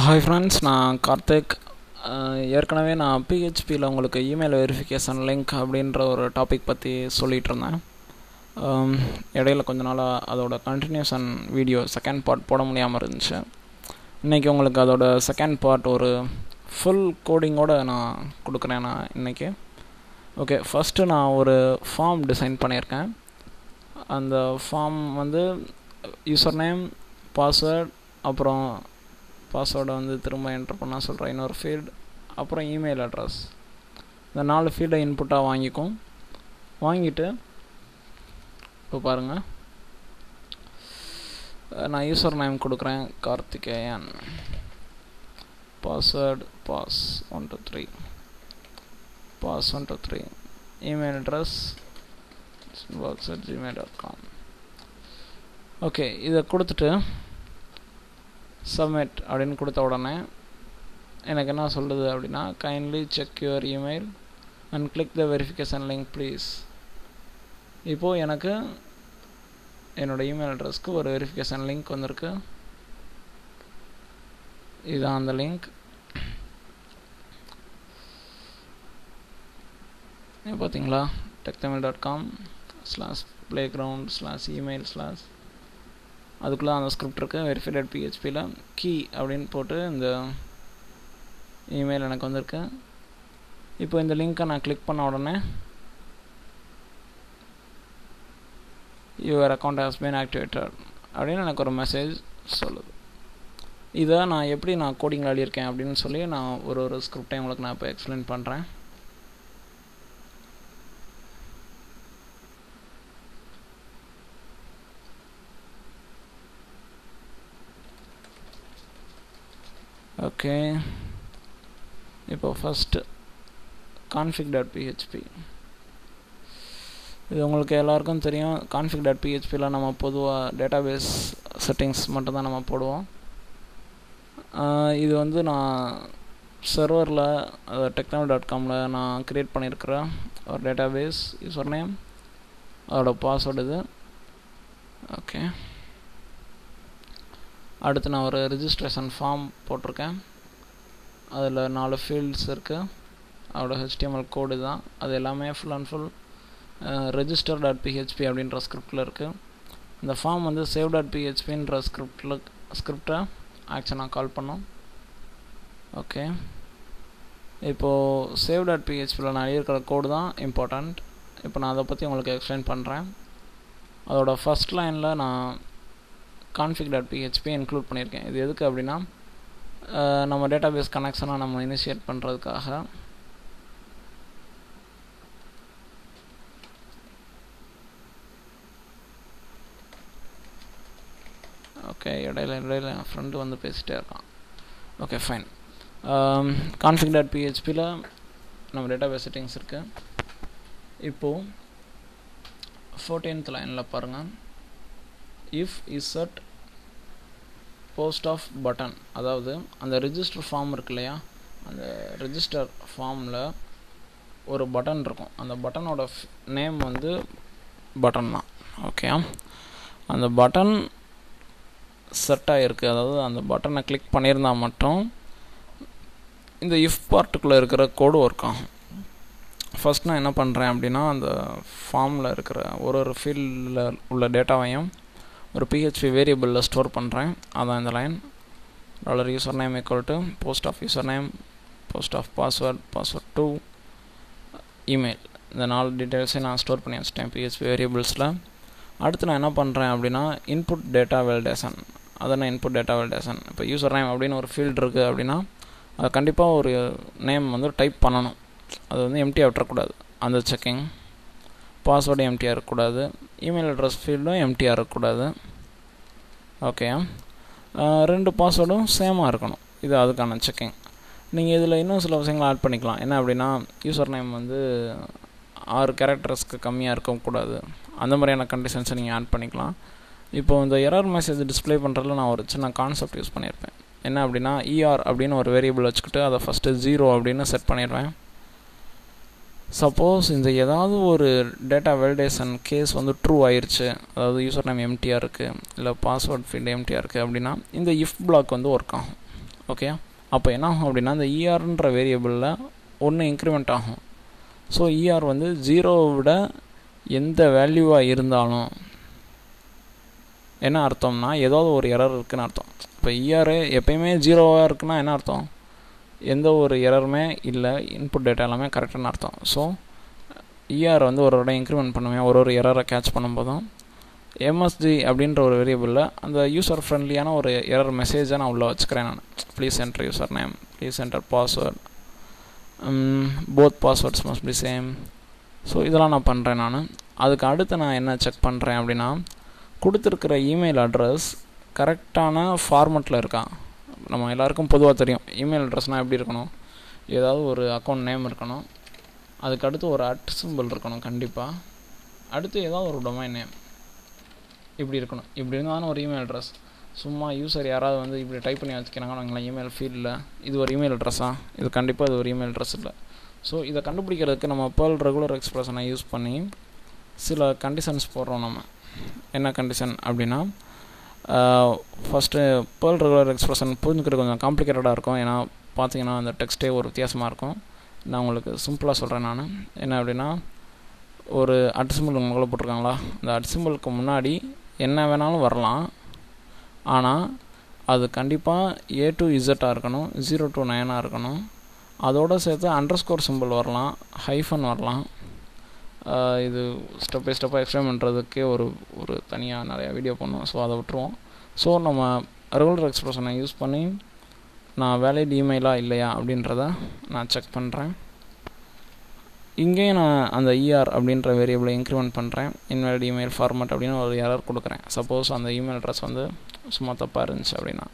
Hi friends, நான் கார்த்திக். ஏற்கனவே நான் பிஹெச்பியில் உங்களுக்கு இமெயில் வெரிஃபிகேஷன் லிங்க் அப்படின்ற ஒரு டாபிக் பற்றி சொல்லிகிட்டு இருந்தேன். இடையில கொஞ்ச நாளாக அதோட கண்டினியூஷன் வீடியோ செகண்ட் பார்ட் போட முடியாமல் இருந்துச்சு. இன்றைக்கி உங்களுக்கு அதோட செகண்ட் பார்ட் ஒரு ஃபுல் கோடிங்கோடு நான் கொடுக்குறேன் நான் இன்றைக்கி. ஓகே, ஃபஸ்ட்டு நான் ஒரு ஃபார்ம் டிசைன் பண்ணியிருக்கேன். அந்த ஃபார்ம் வந்து யூசர் நேம், பாஸ்வேர்ட், அப்புறம் பாஸ்வேர்டை வந்து திரும்ப என்ட்ரு பண்ண சொல்கிறேன், இன்னொரு ஃபீல்டு, அப்புறம் இமெயில் அட்ரஸ். இந்த 4 ஃபீல்டை இன்புட்டாக வாங்கிட்டு இப்போ பாருங்கள், நான் யூசர் நேம் கொடுக்குறேன் Karthikeyan, password pass 123, pass 123, email address box@gmail.com. Okay, இதை கொடுத்துட்டு சப்மிட் அப்படின்னு கொடுத்த உடனே எனக்கு என்ன சொல்லுது அப்படின்னா, kindly check your email and click the verification link please. இப்போது எனக்கு என்னோடய இமெயில் அட்ரஸ்க்கு ஒரு வெரிஃபிகேஷன் லிங்க் வந்திருக்கு. இதுதான் அந்த லிங்க். பார்த்தீங்களா, techtamil.com/playground/email/ அதுக்குள்ளே அந்த ஸ்கிரிப்ட் இருக்குது. வெரிஃபைட் பிஹெச்பியில் கீ அப்படின்னு போட்டு இந்த இமெயில் எனக்கு வந்திருக்கு. இப்போ இந்த லிங்க்கை நான் கிளிக் பண்ண உடனே your account has been activated அப்படின்னு எனக்கு ஒரு மெசேஜ் சொல்லுது. இதை நான் எப்படி கோடிங்கில் எழுதியிருக்கேன் அப்படின்னு சொல்லி நான் ஒரு ஸ்கிரிப்டை உங்களுக்கு நான் இப்போ எக்ஸ்பிளைன் பண்ணுறேன். ஓகே, இப்போ ஃபஸ்ட்டு config.php. இது உங்களுக்கு எல்லாருக்கும் தெரியும். config.phpயில் நம்ம பொதுவாக டேட்டாபேஸ் செட்டிங்ஸ் மட்டும்தான் நம்ம போடுவோம். இது வந்து நான் சர்வரில் techtamil.comல நான் க்ரியேட் பண்ணியிருக்கிற ஒரு டேட்டாபேஸ். யூசர் நேம், அதோட பாஸ்வேர்டு இது. ஓகே, அடுத்து நான் ஒரு ரிஜிஸ்ட்ரேஷன் ஃபார்ம் போட்டிருக்கேன். அதில் 4 ஃபீல்ட்ஸ் இருக்குது. அதோட HTML கோடு தான். அது எல்லாமே ஃபுல் அண்ட் ஃபுல் register.php அப்படின்ற ஸ்கிரிப்டில் இருக்குது. இந்த ஃபார்ம் வந்து save.phpன்ற ஸ்கிரிப்டை ஆக்ஷனாக கால் பண்ணோம். ஓகே, இப்போது save.phpயில் நான் இருக்கிற கோடு தான் இம்பார்ட்டண்ட். இப்போ நான் அதை பற்றி உங்களுக்கு எக்ஸ்பிளைன் பண்ணுறேன். அதோட ஃபஸ்ட் லைனில் நான் config.php இன்க்ளூட் பண்ணியிருக்கேன். இது எதுக்கு அப்படின்னா, நம்ம டேட்டாபேஸ் கனெக்ஷனை நம்ம இனிஷியேட் பண்ணுறதுக்காக. ஓகே, இடையில என் ஃப்ரெண்டு வந்து பேசிகிட்டே இருக்கான். Okay, fine. config.phpயில் நம்ம டேட்டாபேஸ் செட்டிங்ஸ் இருக்குது. இப்போது 14th லைனில் பாருங்கள், if insert post of button, அதாவது அந்த ரெஜிஸ்டர் ஃபார்ம் இருக்கு இல்லையா, அந்த ரெஜிஸ்டர் ஃபார்மில் ஒரு பட்டன் இருக்கும். அந்த பட்டனோட நேம் வந்து பட்டன் தான். ஓகே, அந்த பட்டன் செட் ஆகிருக்கு. அதாவது அந்த பட்டனை கிளிக் பண்ணியிருந்தால் மட்டும் இந்த இஃப் பார்ட்டுக்குள்ளே இருக்கிற கோடு ஒர்க் ஆகும். ஃபஸ்ட் நான் என்ன பண்ணுறேன் அப்படின்னா, அந்த ஃபார்மில் இருக்கிற ஒரு ஃபீல்டில் உள்ள டேட்டாவையும் ஒரு PHP வேரியபிளில் ஸ்டோர் பண்ணுறேன். அதான் இந்த line. $username = post of username, post of password 2, email. இந்த 4 டீட்டெயில்ஸை நான் ஸ்டோர் பண்ணி வச்சிட்டேன் PHP வேரியபிள்ஸில். அடுத்து நான் என்ன பண்ணுறேன் அப்படின்னா, இன்புட் டேட்டா வேலிடேஷன். அதான் இன்புட் டேட்டா வேலிடேஷன். இப்போ யூசர் நேம் அப்படின்னு ஒரு ஃபீல்டு இருக்குது அப்படின்னா, அது கண்டிப்பாக ஒரு நேம் வந்து டைப் பண்ணணும். அது வந்து எம்டியாக விட்டுறக்கூடாது. அந்த செக்கிங். பாஸ்வேர்டு எம்டியாக இருக்கக்கூடாது. இமெயில் அட்ரஸ் ஃபீல்டும் எம்டியாக இருக்கக்கூடாது. ஓகே, 2 பாஸ்வேர்டும் சேமாக இருக்கணும். இது அதுக்கான செக்கிங். நீங்கள் இதில் இன்னும் சில விஷயங்களை ஆட் பண்ணிக்கலாம். என்ன அப்படின்னா, யூசர் நேம் வந்து 6 கேரக்டர்ஸ்க்கு கம்மியாக இருக்கக்கூடாது. அந்த மாதிரியான கண்டிஷன்ஸை நீங்கள் ஆட் பண்ணிக்கலாம். இப்போது இந்த எரர் மெசேஜ் டிஸ்பிளே பண்ணுறதுல நான் ஒரு சின்ன கான்செப்ட் யூஸ் பண்ணியிருப்பேன். என்ன அப்படின்னா, அப்படின்னு ஒரு வேரியபிள் வச்சுக்கிட்டு அதை ஃபஸ்ட்டு 0 அப்படின்னு செட் பண்ணிடுவேன். சப்போஸ் இந்த ஏதாவது ஒரு டேட்டா வேலிடேஷன் கேஸ் வந்து ட்ரூ ஆயிடுச்சு, அதாவது யூசர் நேம் எம்டியாக இருக்குது, இல்லை பாஸ்வேர்ட் ஃபீல்டு எம்டியாக இருக்குது அப்படின்னா, இந்த இஃப் பிளாக் வந்து ஒர்க் ஆகும். ஓகே. அப்போ என்ன ஆகும் அப்படின்னா இந்த ERன்ற வேரியபிளில் ஒன்று இன்க்ரிமெண்ட் ஆகும். ஸோ ER வந்து 0வை விட எந்த வேல்யூவாக இருந்தாலும் என்ன அர்த்தம்னா ஏதாவது ஒரு எரர் இருக்குதுன்னு அர்த்தம். இப்போ ER எப்பயுமே 0வாக இருக்குன்னா என்ன அர்த்தம்? எந்த ஒரு எரருமே இல்லை, இன்புட் டேட்டா எல்லாமே கரெக்டுன்னு அர்த்தம். ஸோ ER வந்து ஒரு இடம் இன்க்ரிமெண்ட் பண்ணுவேன் ஒரு எரரை கேட்ச் பண்ணும்போதும் MSG அப்படின்ற ஒரு வேரியபிளில் அந்த யூசர் ஃப்ரெண்ட்லியான ஒரு எரர் மெசேஜை நான் உள்ளே வச்சுக்கிறேன். நான் please enter user name, please enter password, both passwords must be same. So இதெல்லாம் நான் பண்ணுறேன். அதுக்கு அடுத்து நான் என்ன செக் பண்ணுறேன் அப்படின்னா கொடுத்துருக்கிற இமெயில் அட்ரஸ் கரெக்டான ஃபார்மெட்டில் இருக்கா. நம்ம எல்லாருக்கும் பொதுவாக தெரியும் இமெயில் அட்ரஸ்னால் எப்படி இருக்கணும், ஏதாவது ஒரு அக்கௌண்ட் நேம் இருக்கணும், அதுக்கடுத்து ஒரு @ இருக்கணும் கண்டிப்பாக, அடுத்து ஏதாவது ஒரு டொமைன் நேம் இப்படி இருக்கணும். இப்படி இருந்தாலும் ஒரு இமெயில் அட்ரஸ். சும்மா யூசர் யாராவது வந்து இப்படி டைப் பண்ணி வச்சுக்கிறாங்கன்னு நாங்கள் இமெயில் ஃபீல்டில் இது ஒரு இமெயில் அட்ரஸா, இது கண்டிப்பாக இது ஒரு இமெயில் அட்ரஸ் இல்லை. ஸோ இதை கண்டுபிடிக்கிறதுக்கு நம்ம Perl ரெகுலர் எக்ஸ்பிரஷனை யூஸ் பண்ணி சில கண்டிஷன்ஸ் போடுறோம். நம்ம என்ன கண்டிஷன் அப்படின்னா ஃபஸ்ட்டு Perl ரெகுலர் எக்ஸ்பிரஷன் புரிஞ்சுக்கிறது கொஞ்சம் காம்ப்ளிகேட்டடாக இருக்கும். ஏன்னா பார்த்தீங்கன்னா அந்த டெக்ஸ்ட்டே ஒரு வித்தியாசமாக இருக்கும். நான் உங்களுக்கு சிம்பிளாக சொல்கிறேன். நான் என்ன அப்படின்னா ஒரு @ உங்களை போட்டிருக்காங்களா, அந்த @ முன்னாடி என்ன வேணாலும் வரலாம், ஆனால் அது கண்டிப்பாக A to Z இருக்கணும், 0 to 9 இருக்கணும். அதோடு சேர்த்து _ வரலாம், ஹைஃபன் வரலாம். இது ஸ்டெப் பை ஸ்டெப்பாக எக்ஸ்பிளைன் பண்ணுறதுக்கே ஒரு தனியாக நிறையா வீடியோ பண்ணுவோம். ஸோ அதை விட்டுருவோம். ஸோ நம்ம ரெகுலர் எக்ஸ்பிரஷனை யூஸ் பண்ணி நான் வேலிட் இமெயிலாக இல்லையா அப்படின்றத நான் செக் பண்ணுறேன். இங்கேயும் நான் அந்த ER அப்படின்ற வேரியபிளை இன்க்ரிமெண்ட் பண்ணுறேன். இன்வாலிட் இமெயில் ஃபார்மேட் அப்படின்னு ஒரு எரர் கொடுக்குறேன். சப்போஸ் அந்த இமெயில் அட்ரஸ் வந்து சும்மா தப்பாக இருந்துச்சு அப்படின்னா